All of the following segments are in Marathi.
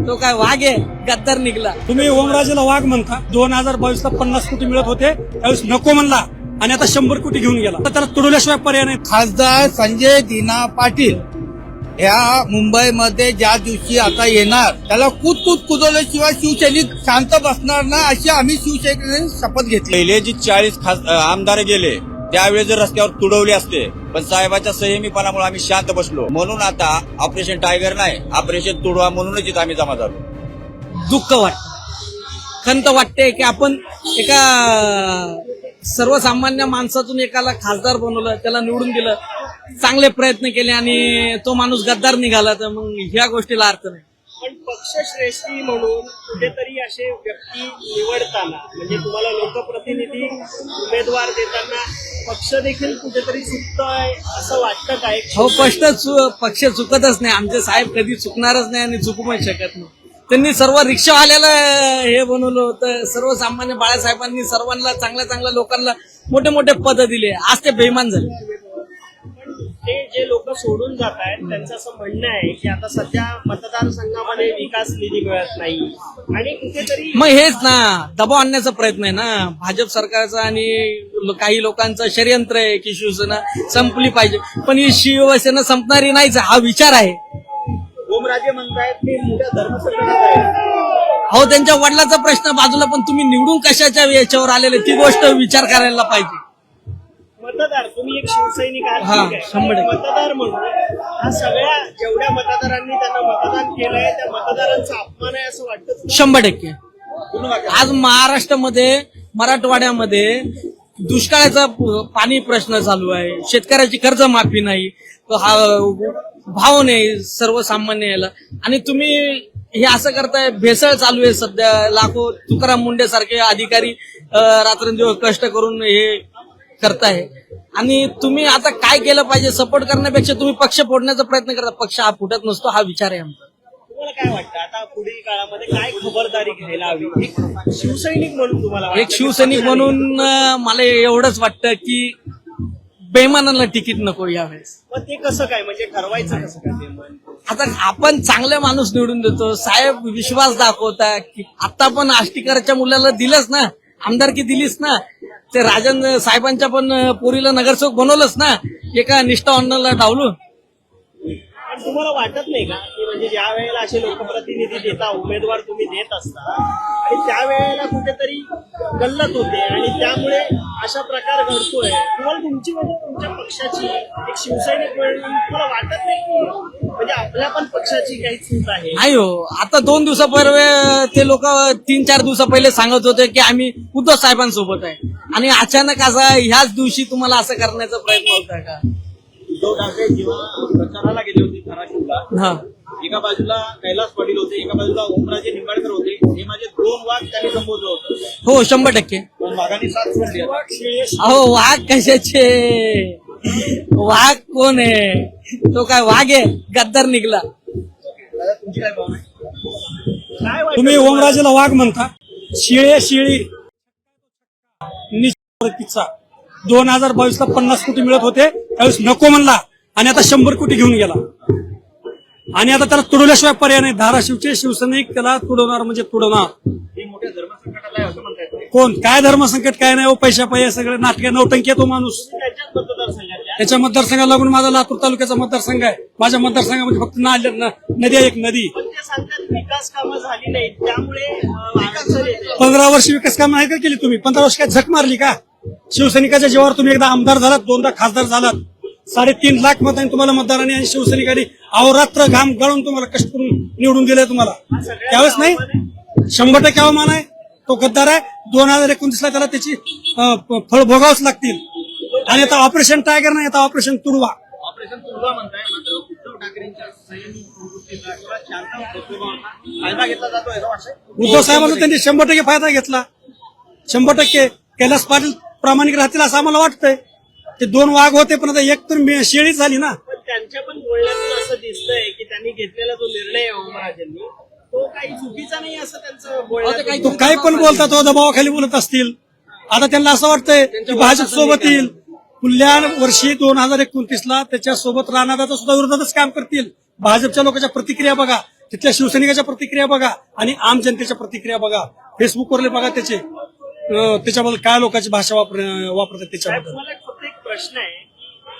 तो काय वाघ आहे, गद्दार निघला. तुम्ही ओमराजेला वाघ म्हणता. 2022ला 50 कोटी मिळत होते, त्यावेळेस नको म्हणला आणि आता 100 कोटी घेऊन गेला. तर त्याला तुडवल्याशिवाय पर्याय नाही. खासदार संजय दीना पाटील ह्या मुंबईमध्ये ज्या दिवशी आता येणार त्याला कुदवल्याशिवाय शिवसैनिक शांत बसणार ना, अशी आम्ही शिवसैनिकांनी शपथ घेतली. पहिले जी 40 आमदार गेले त्यावेळेस जर रस्त्यावर तुडवले असते, पण साहेबाच्या संयमीपणामुळे आम्ही शांत बसलो. म्हणून आता ऑपरेशन टायगर नाही, ऑपरेशन तुडवा म्हणूनच इथं आम्ही जमा झालो. दुःख वाटत, खंत वाटते की आपण एका सर्वसामान्य माणसातून एकाला खासदार बनवलं, त्याला निवडून दिलं, चांगले प्रयत्न केले आणि तो माणूस गद्दार निघाला. तर मग ह्या गोष्टीला अर्थ नाही. पण पक्षश्रेष्ठी म्हणून कुठेतरी असे व्यक्ती निवडताना, म्हणजे तुम्हाला लोकप्रतिनिधी उमेदवार देताना पक्ष देखील कुठेतरी चुकतोय असं वाटतं काय? हो, पक्ष चुकतच नाही. आमचे साहेब कधी चुकणारच नाही आणि चुकू पण शकत नाही. त्यांनी सर्व रिक्षावाल्याला हे बनवलं होतं. सर्वसामान्य बाळासाहेबांनी सर्वांना चांगल्या चांगल्या लोकांना मोठे मोठे पद दिले. आज ते बेईमान झाले. ते जे लोक सोडून जात आहेत त्यांचं असं म्हणणं आहे की आता सध्या मतदारसंघामध्ये विकास निधी मिळत नाही आणि कुठेतरी मग हेच ना, दबाव आणण्याचा प्रयत्न आहे ना भाजप सरकारचा आणि काही लोकांचं षडयंत्र आहे की शिवसेना संपली पाहिजे. पण ही शिवसेना संपणारी नाहीच, हा विचार आहे. ओमराजे म्हणतायत की मोठ्या धर्मसंकटात आहे. हो, त्यांच्या वडिलाचा प्रश्न बाजूला, पण तुम्ही निवडून कशाच्या याच्यावर आलेले ती गोष्ट विचार करायला पाहिजे. मतदार, तुम्ही एक शिवसैनिक आहात, हा, ठीक आहे. 100%. मतदार म्हणून हा सगळ्या जेवढ्या मतदारांनी त्यांना मतदान केलंय त्या मतदारांचा अपमान आहे असं वाटतं तुम्हाला? 100%. आज महाराष्ट्रामध्ये, मराठवाड्यामध्ये दुष्काळाचा पाणी प्रश्न चालू आहे, शेतकऱ्याची कर्जमाफी नाही, भाव नाही सर्वसामान्य याला, आणि तुम्ही हे असं करताय. भेसळ चालू आहे सध्या. लाखो तुकाराम मुंडे सारखे अधिकारी रात्रंदिवस कष्ट करून हे करताय. आणि तुम्ही आता काय केलं पाहिजे, सपोर्ट करण्यापेक्षा तुम्ही पक्ष फोडण्याचा प्रयत्न करता. पक्ष हा फुटत नसतो, हा विचार आहे आमचा. तुम्हाला काय वाटतं आता पुढील काळामध्ये काय खबरदारी घ्यायला हवी एक शिवसैनिक म्हणून? तुम्हाला एक शिवसैनिक म्हणून मला एवढंच वाटतं की बेईमानांना तिकीट नको यावेळेस. मग ते कसं काय, म्हणजे ठरवायचं कसं काय ते? आता आपण चांगले माणूस निवडून देतो, साहेब विश्वास दाखवता की आता पण आष्टीकरच्या मुलाला दिलंच ना, आमदारकी दिलीच ना, ते राजन साहेबांच्या पण पोरीला नगरसेवक बनवलंच ना, एका निष्ठावंताला डावलून. पण तुम्हाला वाटत नाही का की म्हणजे ज्या वेळेला असे लोकप्रतिनिधी देता, उमेदवार तुम्ही देत असता आणि त्यावेळेला कुठेतरी गल्लत होते आणि त्यामुळे अशा प्रकार घडतोय, तुम्हाला तुमची म्हणजे तुमच्या पक्षाची एक शिवसैनिक म्हणून तुम्हाला वाटत नाही की म्हणजे आपल्या पण पक्षाची काही चूक आहे? नाही हो, आता 2 दिवसापूर्वी ते लोक 3-4 दिवसा पहिले सांगत होते की आम्ही उद्धव साहेबांसोबत आहे, आणि अचानक असा ह्याच दिवशी तुम्हाला असं करण्याचा प्रयत्न होता का? उद्धव ठाकरे जेव्हा प्रचाराला गेले होते धाराशिवला, हा, एका बाजूला कैलास पाटील होते, एका बाजूला ओमराजे निंबाळकर होते. हे माझे 2 वाद त्यांनी संबोधलं होतं. हो, 100%. पण वाघांनी साथ सोडली. अहो, वाघ कशाचे? वाघ कोण आहे? तो काय वाघ आहे, गद्दार निघला. तुमची काय भावना आहे? काय वाटतं तुम्ही ओमराजेला वाघ म्हणता. शिळी निश्चित 2022ला 50 कोटी मिळत होते, त्यावेळेस नको म्हणला आणि आता 100 कोटी घेऊन गेला. आणि आता त्याला तुडवल्याशिवाय पर्याय नाही. धाराशिवचे शिवसैनिक त्याला तुडवणार म्हणजे तुडवणार. हे मोठ्या धर्मसंकटाला आहे असं म्हणतायत? कोण काय धर्मसंकट काय नाही, पैशा पाहिजे सगळे नाटके नौटंकी आहे तो माणूस. त्याच्याच मतदारसंघातल्या त्याच्या मतदारसंघाला लागून माझा लातूर तालुक्याचा मतदारसंघ आहे. माझ्या मतदारसंघामध्ये फक्त नदी आहे, एक नदी. पण ते सांगतात विकास कामं झाली नाहीत त्यामुळे अडचण येते. 15 वर्ष विकास कामं नाही का केली तुम्ही? 15 वर्ष काय झक मारली का? शिवसैनिकाच्या जीवावर तुम्ही एकदा आमदार झालात, 2दा खासदार झालात, 3.5 लाख मतांनी तुम्हाला मतदारांनी आणि शिवसैनिकांनी अहोरात्र घाम गाळून तुम्हाला कष्ट करून निवडून दिले तुम्हाला. त्यावेळेस नाही, 100% अवमान आहे. तो गद्दार आहे. 2029ला त्याला त्याची फळ भोगावच लागतील. आणि आता ऑपरेशन टायगर नाही, आता ऑपरेशन तुडवा. ऑपरेशन तुडवा म्हणताय, मात्र उद्धव ठाकरेंच्या संयमी प्रवृत्तीचा किंवा शांत स्वभावाचा फायदा घेतला जातो असं वाटतं? उद्धव साहेबांना त्यांनी 100% फायदा घेतला. 100% कैलास पाटील प्रामाणिक राहतील असं आम्हाला वाटतंय. ते 2 वाघ होते, पण आता एक तर शेळी झाली ना. पण त्यांच्या पण बोलण्यातून असं दिसतंय की त्यांनी घेतलेला जो निर्णय आहे ओमराजेंनी तो काही चुकीचा नाही असं त्यांचं बोलण्यात. तो काही पण बोलतात, तो दबावाखाली बोलत असतील. आता त्यांना असं वाटतंय की भाजप सोबत येईल. पुढल्या वर्षी 2029ला त्याच्यासोबत राहणाऱ्याचा सुद्धा विरोधातच काम करतील. भाजपच्या लोकांच्या प्रतिक्रिया बघा. तिथल्या शिवसैनिकाच्या प्रतिक्रिया बघा आणि आम जनतेच्या प्रतिक्रिया बघा. फेसबुकवरले बघा त्याच्याबद्दल काय लोकांची भाषा वापरतात साहेब, त्याच्याबद्दल. मला एक फक्त एक प्रश्न आहे,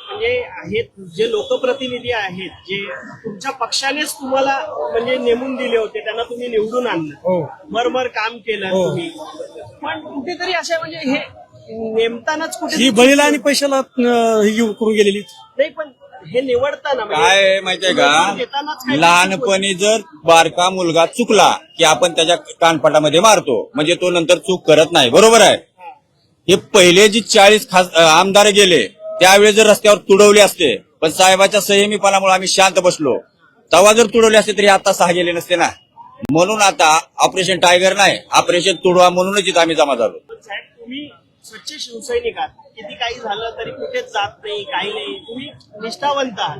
म्हणजे आहेत जे लोकप्रतिनिधी आहेत जे तुमच्या पक्षानेच तुम्हाला म्हणजे नेमून दिले होते, त्यांना तुम्ही निवडून आणलं, हो. मरमर काम केलं हो. तुम्ही, पण कुठेतरी अशा म्हणजे हे नेमतानाच कुठे ही बळीला आणि पैशाला ही करून गेलेली. नाही, पण हे निवडताना म्हणजे काय माहितीये देतानाच का, काय लहानपणी जर बारका मुलगा चुकला की आपण त्याच्या कानपटामध्ये मारतो, म्हणजे तो नंतर चूक करत नाही. बरोबर आहे. हे पहिले जी 40 आमदार गेले त्यावेळेस जर रस्त्यावर तुडवले असते, पण साहेबाच्या संयमीपणामुळे आम्ही शांत बसलो. तेव्हा जर तुडवले असते तरी आता 6 गेले नसते ना. म्हणून आता ऑपरेशन टायगर नाही, ऑपरेशन तुडवा म्हणूनच इथं आम्ही जमा झालो. पण साहेब, तुम्ही स्वच्छ शिवसैनिक आहात, किती काही झालं तरी कुठेच जात नाही, काही नाही, तुम्ही निष्ठावंत आहात.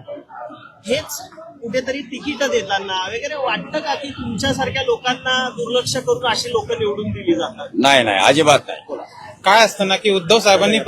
हेच कुठेतरी तिकीट देताना वगैरे वाटतं का की तुमच्यासारख्या लोकांना दुर्लक्ष करून अशी लोक निवडून दिली जातात? नाही नाही, अजिबात नाही. काय असतं ना की उद्धव साहेबांनी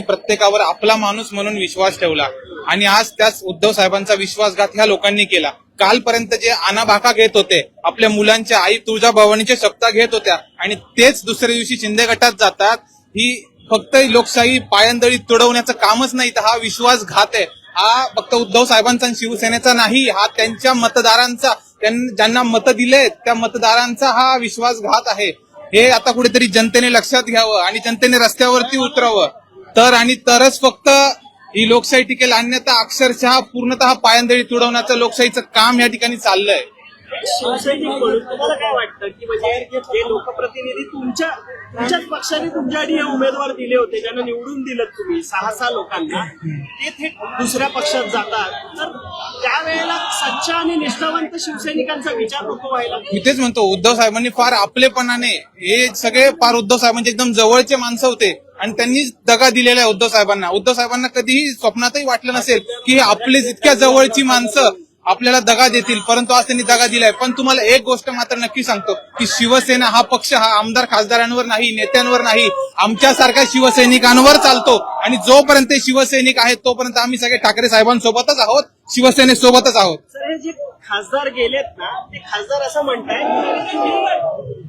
प्रत्येकावर आपला माणूस म्हणून विश्वास ठेवला आणि आज त्याच उद्धव साहेबांचा विश्वासघात ह्या लोकांनी केला. कालपर्यंत जे आनाभाका घेत होते, आपल्या मुलांच्या आई तुळजाभवानीच्या शपथा घेत होत्या आणि तेच दुसऱ्या दिवशी शिंदे गटात जातात. ही फक्त लोकशाही पायंदळी तुडवण्याचं कामच नाही, तर हा विश्वासघात आहे. हा फक्त उद्धव साहेबांचा आणि शिवसेनेचा नाही, हा त्यांच्या मतदारांचा, ज्यांना मतं दिलेत त्या मतदारांचा हा विश्वासघात आहे. हे आता कुठेतरी जनतेने लक्षात घ्यावं आणि जनतेने रस्त्यावरती उतरावं, तरच फक्त ही लोकशाही टिकेल. अन्यथा अक्षरशः पूर्णतः पायंदळी तुडवण्याचं लोकशाहीचं काम या ठिकाणी चाललंय. शिवसैनिक म्हणून तुम्हाला काय वाटतं की म्हणजे जे लोकप्रतिनिधी तुमच्याच पक्षाने तुमच्यासाठी हे उमेदवार दिले होते, ज्यांना निवडून दिलं तुम्ही 6 लोकांना, ते थेट दुसऱ्या पक्षात जातात, तर त्यावेळेला सच्चा आणि निष्ठावंत शिवसैनिकांचा विचार नको व्हायला? मी तेच म्हणतो, उद्धव साहेबांनी फार आपलेपणाने, हे सगळे फार उद्धव साहेबांचे एकदम जवळचे माणसं होते आणि त्यांनी दगा दिलेला आहे उद्धव साहेबांना. उद्धव साहेबांना कधीही स्वप्नातही वाटलं नसेल की आपले इतक्या जवळची माणसं आपल्याला दगा देतील, परंतु आज त्यांनी दगा दिलाय. पण तुम्हाला एक गोष्ट मात्र नक्की सांगतो की शिवसेना हा पक्ष हा आमदार खासदारांवर नाही, नेत्यांवर नाही, आमच्यासारख्या शिवसैनिकांवर चालतो आणि जोपर्यंत शिवसैनिक आहेत तोपर्यंत आम्ही सगळे ठाकरे साहेबांसोबतच आहोत, शिवसेनेसोबतच आहोत. सर, हे जे खासदार गेलेत ना, ते खासदार असं म्हणतायत की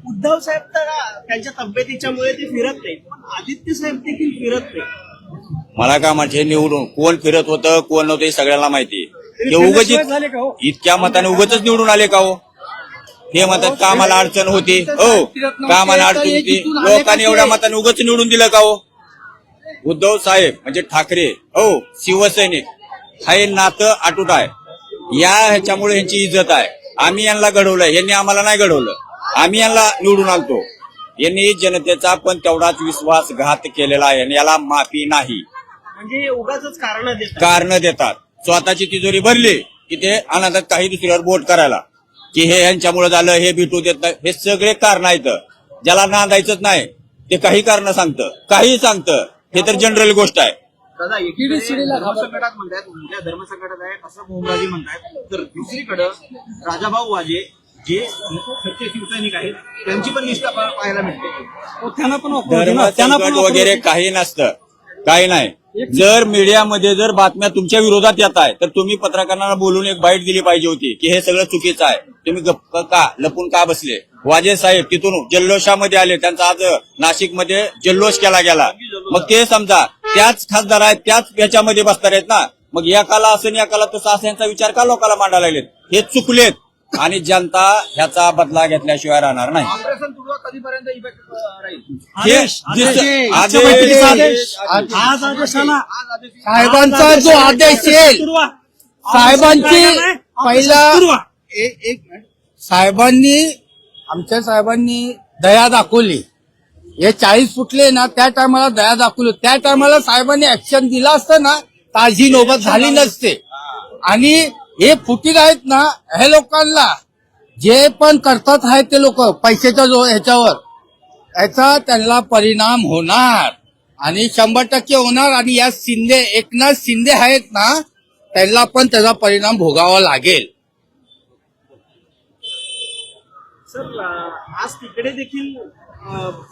उद्धव साहेब तर त्यांच्या तब्येतीच्यामुळे ते फिरत नाही, पण आदित्य साहेब देखील फिरत नाही. मला काय म्हणजे निवडून कोण फिरत होतं कोण नव्हतं हे सगळ्यांना माहिती. हे उगाच झाले का हो? इतक्या मताने उगाच निवडून आले का हो? हे म्हणतात कामाला अडचण होती. हो, कामाला अडचण होती, लोकांनी एवढ्या मताने उगाच निवडून दिलं का हो? उद्धव साहेब म्हणजे ठाकरे, हो, शिवसैनिक, हे नातं अटूट आहे. या ह्याच्यामुळे यांची इज्जत आहे. आम्ही यांना घडवलंय, यांनी आम्हाला नाही घडवलं. आम्ही यांना निवडून आणतो. यांनी जनतेचा पण तेवढाच विश्वासघात केलेला आहे आणि याला माफी नाही. म्हणजे उगाच कारण देतात. स्वतःची तिजोरी भरली की ते अनाथात काही दुसऱ्यावर बोट करायला की हे यांच्यामुळे झालं, हे भेटू देत नाही. हे सगळे कारण आहेत. ज्याला नांदायचंच नाही ते काही कारण सांगतं, काही सांगतं. हे तर जनरल गोष्ट आहे. दादा, एकीकडे धर्मसंकटात म्हणतात, उलट्या धर्मसंकटात आहे असं भोमराजी म्हणतात, तर दुसरीकडे राजाभाऊ वाजे जे सत्य शिवसैनिक आहेत त्यांची पण निष्ठा पाहायला मिळते. त्यांना पण वापरू ना, त्यांना पण धर्मसंकट वापरू. वगैरे काही नसतं, काही नाही. जर मीडियामध्ये जर बातम्या तुमच्या विरोधात येत आहे तर तुम्ही पत्रकारांना बोलून एक बाईट दिली पाहिजे होती की हे सगळं चुकीचं आहे, तुम्ही गप्प का लपून का बसले. वाजे साहेब तिथून जल्लोषामध्ये आले, त्यांचा आज नाशिकमध्ये जल्लोष केला गेला. मग ते समजा त्याच खासदार आहेत, त्याच याच्यामध्ये बसणार आहेत ना. मग एकाला असं आणि एकाला तसं असं यांचा विचार का लोकांना मांडायला लागलेत? हे चुकलेत आणि जनता ह्याचा बदला घेतल्याशिवाय राहणार नाही. ऑपरेशन तुडवा कधीपर्यंत इफेक्ट राहील? हे आज आदेशाला साहेबांचा जो आदेश येईल, साहेबांची पहिला आमच्या साहेबांनी दया दाखवली. हे 40 फुटले ना, त्या टायमाला दया दाखवली. त्या टायमाला साहेबांनी ऍक्शन दिला असतं ना, ताजी नोबत झाली नसते. आणि हे फुटीक आहेत ना, हे लोकांना जे पण करतात आहेत ते लोक पैशाच्या ह्याच्यावर, याचा त्यांना परिणाम होणार आणि 100% होणार. आणि या एकनाथ शिंदे आहेत ना, त्यांना पण त्याचा परिणाम भोगावा लागेल. सर, आज तिकडे देखील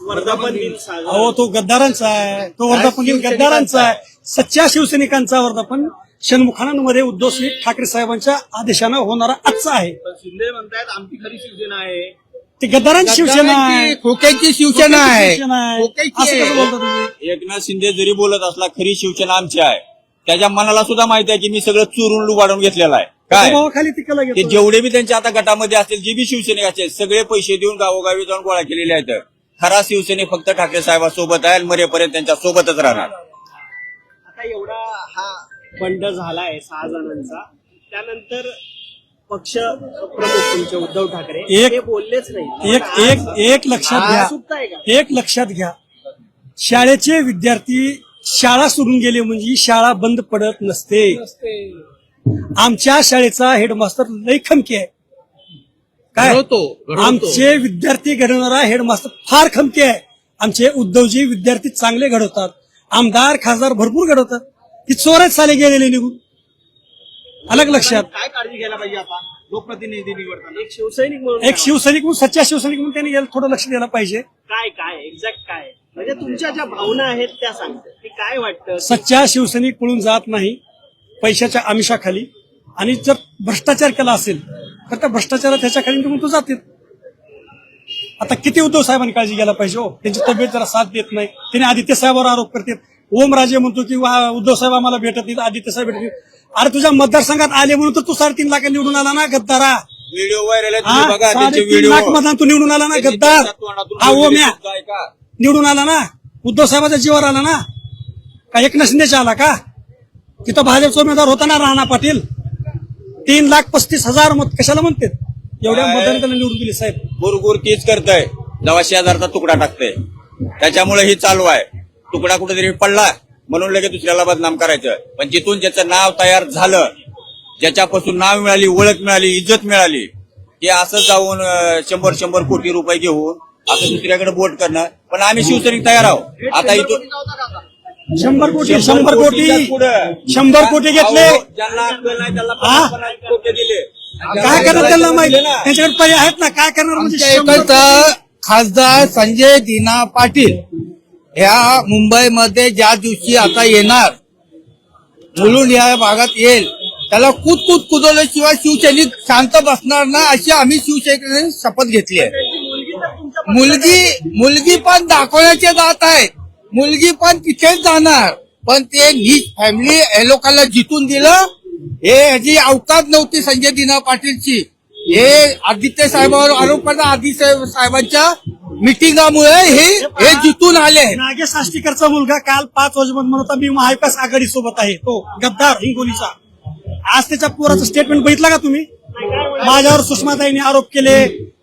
वर्धापन दिन साजरा. हो, तो गद्दारांचा आहे, तो वर्धापन दिन गद्दारांचा आहे. सच्च्या शिवसैनिकांचा वर्धापन षण्मुखानंमध्ये उद्धव ठाकरे साहेबांच्या आदेशानं होणारा आजचा आहे. पण शिंदे म्हणतायत आमची खरी शिवसेना आहे. ते गद्दारांची शिवसेना आहे. खोक्याची शिवसेना आहे. शिवसेना आहे. खोक्याची असं कसं आहे. बोलता तुम्ही? एकनाथ शिंदे जरी बोलत असला खरी शिवसेना आमची आहे, त्याच्या मनाला सुद्धा माहिती आहे की मी सगळं चुरून लुबाडून घेतलेलं आहे. काय दबावाखाली ती केलं ते गेलं. जेवढे बी त्यांच्या आता गटामध्ये असतील, जे बी शिवसैनिक असतील, सगळे पैसे देऊन गावोगावी जाऊन गोळा केलेले आहेत. खरा शिवसैनिक फक्त ठाकरे साहेबांसोबत आहे आणि मरेपर्यंत त्यांच्या सोबतच राहणार. आता एवढा हा बंड झालाय 6 जणांचा, त्यानंतर पक्ष प्रमुख तुमचे उद्धव ठाकरे एक- हे बोललेच नाही. एक लक्षात घ्या. उत्सुकता आहे का? एक लक्षात घ्या, शाळेचे विद्यार्थी शाळा सोडून गेले म्हणजे शाळा बंद पडत नसते. आमच्या शाळेचा हेडमास्टर लई खमकी आहे. काय आमचे विद्यार्थी घडवणारा हेडमास्टर फार खमकी आहे. आमचे उद्धवजी विद्यार्थी चांगले घडवतात. आमदार खासदार भरपूर घडवतात. ती चोरच साले गेलेले निघून. अलग लक्षात. काय काळजी घ्यायला पाहिजे आता लोकप्रतिनिधी निवडताना? एक शिवसैनिक म्हणून एक शिवसैनिक म्हणून, सच्चा शिवसैनिक म्हणून त्यांनी याला थोडं लक्ष द्यायला पाहिजे. काय एक्झॅक्ट काय म्हणजे तुमच्या ज्या भावना आहेत त्या सांगतात की काय वाटतं? सच्चा शिवसैनिक पळून जात नाही पैशाच्या आमिषाखाली. आणि जर भ्रष्टाचार केला असेल तर त्या भ्रष्टाचारात त्याच्या खाली निघून तो जातील. आता किती उद्धव साहेबांनी काळजी घ्यायला पाहिजे हो. त्यांची तब्येत जरा साथ देत नाही. त्याने आदित्य साहेबांवर आरोप करतात. ओमराजे म्हणतो की उद्धव साहेब आम्हाला भेटत नाहीत, आदित्य साहेब भेटत नाहीत. अरे तुझ्या मतदारसंघात आले म्हणून तर तू 3.5 लाख निवडून आला ना गद्दारा. व्हिडिओ व्हायरल आहे, हा, तुम्ही बघा त्यांचे 3.5 व्हिडिओ. लाख मतदान तू निवडून आला ना गद्दार. हा ओम्या निवडून आला ना, उद्धव साहेबाच्या जीवावर आला ना का एकनाथ शिंदेच्या आला का? तिथं भाजपचा उमेदवार होता ना राणा पाटील. 3,35,000 मत कशाला म्हणतात? एवढ्या मतदान त्याला निवडून दिले साहेब. गुरगुर तीच करतय जेव्हा शेजारचा तुकडा टाकतंय. त्याच्यामुळे ही चालू आहे. तुकडा कुठेतरी पडला म्हणून लगेच दुसऱ्याला बदनाम करायचं. पण जिथून ज्याचं नाव तयार झालं, ज्याच्यापासून नाव मिळाली, ओळख मिळाली, इज्जत मिळाली, ते असं जाऊन 100 कोटी रुपये घेऊन असं दुसऱ्याकडे बोट करणं. पण आम्ही शिवसैनिक तयार आहोत. आता इथून 100 कोटी पुढं 100 कोटी घेतले. ज्यांना अक्कल नाही त्याला हा? 50 कोटी दिले. काय करणार त्यांना माहिती? त्यांच्याकडे पर्याय आहेत ना. काय करणार म्हणजे आमच्या 100 इकडचा खासदार संजय दिना पाटील ह्या मुंबईमध्ये ज्या दिवशी आता येणार, मुलुंड या भागात येईल, त्याला कुदवल्याशिवाय शिवसैनिक शांत बसणार ना, अशी आम्ही शिवसैनिकांनी शपथ घेतली आहे. मुलगी पण दाखवण्याचे जात आहे. मुलगी पण तिथेच जाणार. पण ते नीच फॅमिली हे लोकांना जितून दिलं. हे ह्याची अवकाश नव्हती संजय दिना पाटीलची. हे आदित्य साहेबांवर आरोप करतात. आदित्य साहेबांच्या मिटिंगामुळे हे जितून आले. नागेश आष्टीकरचा मुलगा काल 5 वाजेपर्यंत म्हणत होता मी महाविकास आघाडी सोबत आहे. तो गद्दार हिंगोलीचा. आज त्याच्या पोराचं स्टेटमेंट बघितलं का तुम्ही? माझ्यावर सुषमाताईंनी आरोप केले,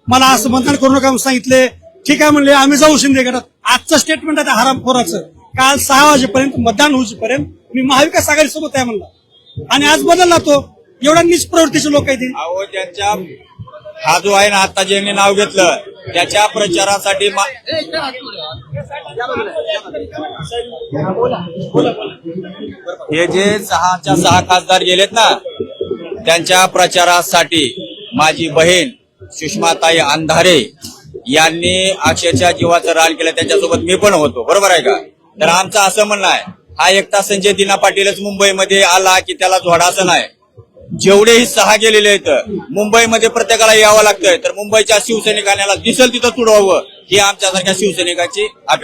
मला असं मतदान करू नका म्हणून सांगितले. ठीक आहे म्हणले आम्ही जाऊ शिंदे गटात. आजचं स्टेटमेंट आहे हरामखोराचं. काल 6 वाजेपर्यंत मतदान होईपर्यंत मी महाविकास आघाडी सोबत आहे म्हणला आणि आज बदलला तो. एवढा नीच प्रवृत्तीचे लोक आहेत. अहो त्यांच्या हा जो आहे ना आता ज्यांनी नाव घेतलं त्याच्या प्रचारासाठी हे जे 6च्या 6 खासदार गेलेत ना, त्यांच्या प्रचारासाठी माझी बहीण सुषमाताई अंधारे यांनी अक्षरशः जीवाचं रान केलं. त्यांच्यासोबत मी पण होतो. बरोबर आहे का? तर आमचं असं म्हणणं आहे, हा एकटा संजय दिना पाटीलच मुंबईमध्ये आला की त्याला धोडा असं नाही. जेवढेही 6 गेलेले आहेत मुंबईमध्ये प्रत्येकाला यावं लागतंय. तर मुंबईच्या शिवसैनिकांना दिसेल तिथं तुडवावं ही आमच्यासारख्या शिवसैनिकांची अपेक्षा.